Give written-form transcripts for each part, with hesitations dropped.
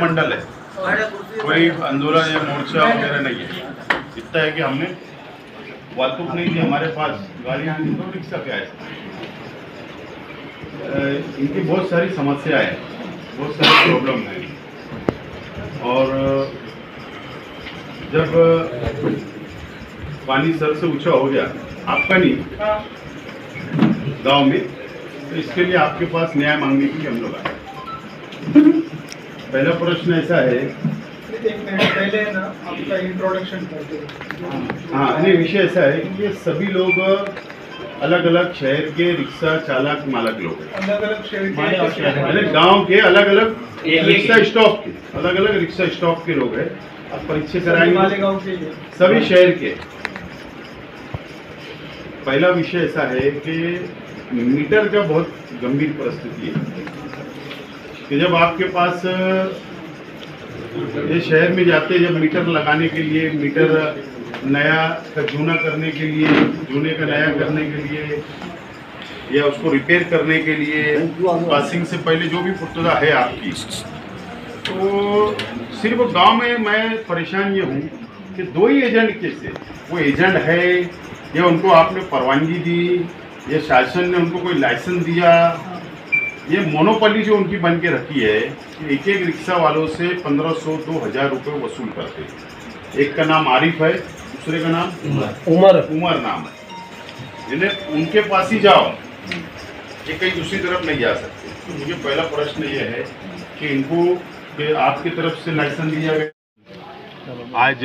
मंडल है, कोई आंदोलन या मोर्चा वगैरह नहीं है। इतना है कि हमने वालतुक नहीं थी हमारे पास, गाड़ियाँ नहीं तो रिक्शा पे आए। इनकी बहुत सारी समस्याएं हैं, बहुत सारी प्रॉब्लम है। और जब पानी सर से ऊंचा हो गया, आपका नहीं गांव में, तो इसके लिए आपके पास न्याय मांगने के लिए हम लोग आए। पहला प्रश्न ऐसा है, पहले ना आपका इंट्रोडक्शन कर दो। हाँ, नहीं, विषय ऐसा है कि ये सभी लोग अलग अलग शहर के रिक्शा चालक मालक लोग हैं, अलग अलग शहर के गांव के अलग अलग रिक्शा स्टॉप के, अलग अलग रिक्शा स्टॉप के लोग हैं। अब परिचय कराएंगे गाँव के सभी शहर के। पहला विषय ऐसा है कि मीटर का बहुत गंभीर परिस्थिति है कि जब आपके पास ये शहर में जाते, जब मीटर लगाने के लिए, मीटर नया का जूना करने के लिए, जूने का नया करने के लिए या उसको रिपेयर करने के लिए, पासिंग से पहले जो भी पुर्तगा है आपकी, तो सिर्फ गांव में मैं परेशान ये हूँ कि दो ही एजेंट कैसे, वो एजेंट है या उनको आपने परवानगी दी या शासन ने उनको कोई लाइसेंस दिया। ये मोनोपोली जो उनकी बन के रखी है कि एक एक रिक्शा वालों से 1500-2000 रुपये वसूल करते हैं। एक का नाम आरिफ है, दूसरे का नाम उमर नाम है। इन्हें उनके पास ही जाओ, ये कहीं दूसरी तरफ नहीं जा सकते। तो मुझे पहला प्रश्न ये है कि इनको कि आपकी तरफ से लाइसेंस दिया गया। आज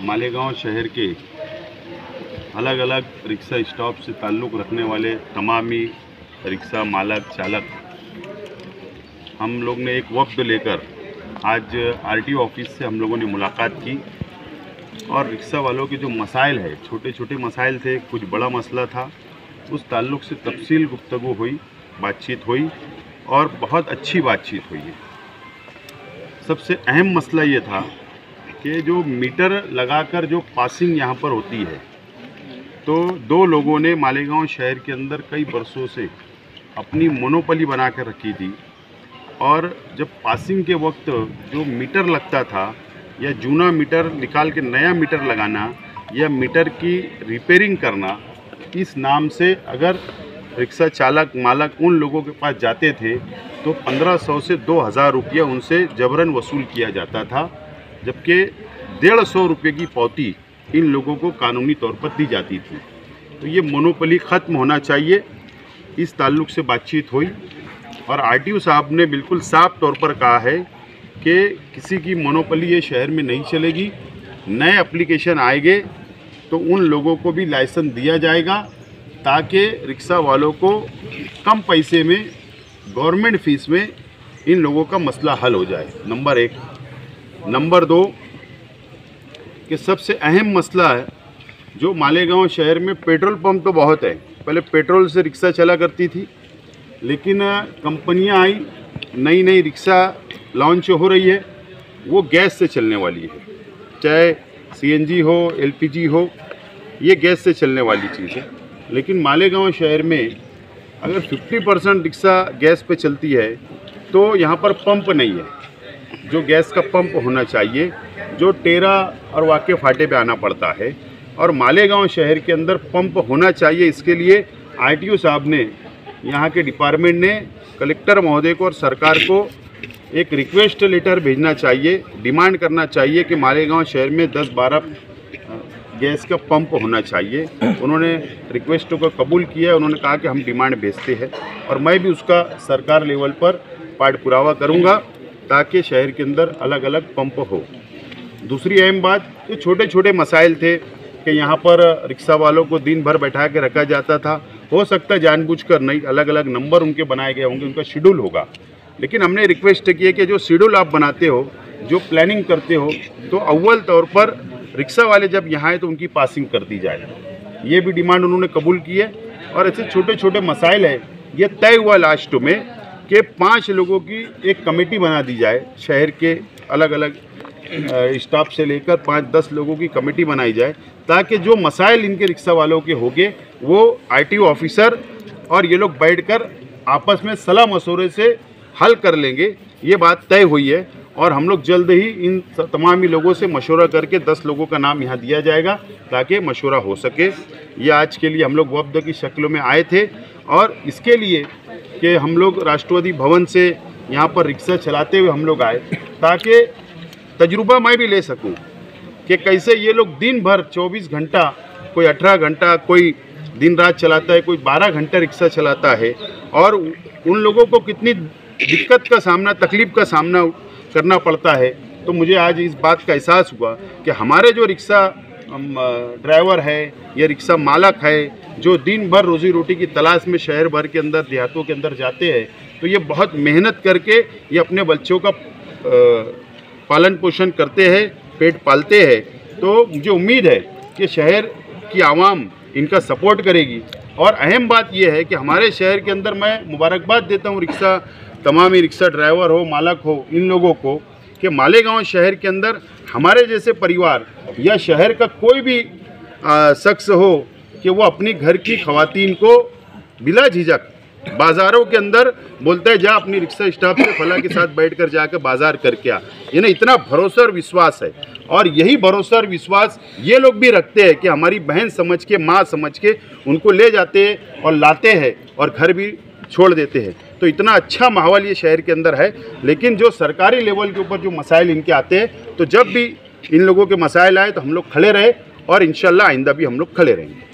मालेगांव शहर के अलग अलग रिक्शा स्टॉप से ताल्लुक़ रखने वाले तमामी रिक्शा मालक चालक, हम लोग ने एक वक्त लेकर आज आरटीओ ऑफिस से हम लोगों ने मुलाकात की और रिक्शा वालों के जो मसाइल है, छोटे छोटे मसाइल थे, कुछ बड़ा मसला था, उस ताल्लुक़ से तफसील गुफ्तगू हुई, बातचीत हुई और बहुत अच्छी बातचीत हुई है। सबसे अहम मसला ये था कि जो मीटर लगाकर जो पासिंग यहाँ पर होती है, तो दो लोगों ने मालेगांव शहर के अंदर कई बरसों से अपनी मोनोपोली बना कर रखी थी और जब पासिंग के वक्त जो मीटर लगता था या जूना मीटर निकाल के नया मीटर लगाना या मीटर की रिपेयरिंग करना, इस नाम से अगर रिक्शा चालक मालक उन लोगों के पास जाते थे तो 1500 से 2000 रुपया उनसे जबरन वसूल किया जाता था, जबकि 150 रुपये की पौती इन लोगों को कानूनी तौर पर दी जाती थी। तो ये मोनोपोली ख़त्म होना चाहिए, इस ताल्लुक़ से बातचीत हुई और आरटीओ साहब ने बिल्कुल साफ तौर पर कहा है कि किसी की मोनोपोली ये शहर में नहीं चलेगी। नए एप्लीकेशन आएंगे तो उन लोगों को भी लाइसेंस दिया जाएगा ताकि रिक्शा वालों को कम पैसे में, गवर्नमेंट फीस में इन लोगों का मसला हल हो जाए, नंबर 1। नंबर 2 कि सबसे अहम मसला है जो मालेगांव शहर में पेट्रोल पंप तो बहुत है, पहले पेट्रोल से रिक्शा चला करती थी, लेकिन कंपनियां आई, नई नई रिक्शा लॉन्च हो रही है, वो गैस से चलने वाली है, चाहे सीएनजी हो, एलपीजी हो, ये गैस से चलने वाली चीज़ है। लेकिन मालेगांव शहर में अगर 50% रिक्शा गैस पे चलती है तो यहाँ पर पंप नहीं है, जो गैस का पंप होना चाहिए, जो टेरा और वाके फाटे पे आना पड़ता है, और मालेगांव शहर के अंदर पंप होना चाहिए। इसके लिए आरटीओ साहब ने यहाँ के डिपार्टमेंट ने कलेक्टर महोदय को और सरकार को एक रिक्वेस्ट लेटर भेजना चाहिए, डिमांड करना चाहिए कि मालेगांव शहर में 10-12 गैस का पंप होना चाहिए। उन्होंने रिक्वेस्ट को कबूल किया, उन्होंने कहा कि हम डिमांड भेजते हैं और मैं भी उसका सरकार लेवल पर पाठ पुरावा करूँगा ताकि शहर के अंदर अलग अलग पंप हो। दूसरी अहम बात, जो छोटे छोटे मसाइल थे कि यहाँ पर रिक्शा वालों को दिन भर बैठा के रखा जाता था, हो सकता है जानबूझकर नहीं, अलग अलग नंबर उनके बनाए गए होंगे, उनका शेड्यूल होगा, लेकिन हमने रिक्वेस्ट की है कि जो शेड्यूल आप बनाते हो, जो प्लानिंग करते हो, तो अव्वल तौर पर रिक्शा वाले जब यहाँ आए तो उनकी पासिंग कर दी जाए। ये भी डिमांड उन्होंने कबूल की है। और ऐसे छोटे छोटे मसाइल है, ये तय हुआ लास्ट में कि 5 लोगों की एक कमेटी बना दी जाए, शहर के अलग अलग स्टाफ से लेकर 5-10 लोगों की कमेटी बनाई जाए, ताकि जो मसाइल इनके रिक्शा वालों के होंगे वो आरटीओ ऑफिसर और ये लोग बैठकर आपस में सलाह मशवरे से हल कर लेंगे। ये बात तय हुई है और हम लोग जल्द ही इन तमाम ही लोगों से मशवरा करके 10 लोगों का नाम यहाँ दिया जाएगा ताकि मशवरा हो सके। ये आज के लिए हम लोग वफ्द की शक्ल में आए थे और इसके लिए कि हम लोग राष्ट्रपति भवन से यहाँ पर रिक्शा चलाते हुए हम लोग आए ताकि तजुर्बा मैं भी ले सकूं कि कैसे ये लोग दिन भर 24 घंटा, कोई 18 घंटा, कोई दिन रात चलाता है, कोई 12 घंटा रिक्शा चलाता है और उन लोगों को कितनी दिक्कत का सामना, तकलीफ़ का सामना करना पड़ता है। तो मुझे आज इस बात का एहसास हुआ कि हमारे जो रिक्शा ड्राइवर है या रिक्शा मालक है, जो दिन भर रोज़ी रोटी की तलाश में शहर भर के अंदर, देहातों के अंदर जाते हैं, तो ये बहुत मेहनत करके ये अपने बच्चों का पालन पोषण करते हैं, पेट पालते हैं। तो मुझे उम्मीद है कि शहर की आवाम इनका सपोर्ट करेगी। और अहम बात यह है कि हमारे शहर के अंदर मैं मुबारकबाद देता हूँ तमाम ही रिक्शा ड्राइवर हो, मालक हो, इन लोगों को कि मालेगांव शहर के अंदर हमारे जैसे परिवार या शहर का कोई भी शख्स हो कि वो अपनी घर की ख़वातीन को बिला झिझक बाज़ारों के अंदर बोलता है, जा अपनी रिक्शा स्टाफ से फला के साथ बैठकर जाकर बाज़ार करके आ। ये ना इतना भरोसा और विश्वास है और यही भरोसा और विश्वास ये लोग भी रखते हैं कि हमारी बहन समझ के, माँ समझ के उनको ले जाते हैं और लाते हैं और घर भी छोड़ देते हैं। तो इतना अच्छा माहौल ये शहर के अंदर है। लेकिन जो सरकारी लेवल के ऊपर जो मसाइल इनके आते हैं, तो जब भी इन लोगों के मसाइल आए तो हम लोग खड़े रहे और इंशाल्लाह आइंदा भी हम लोग खड़े रहेंगे।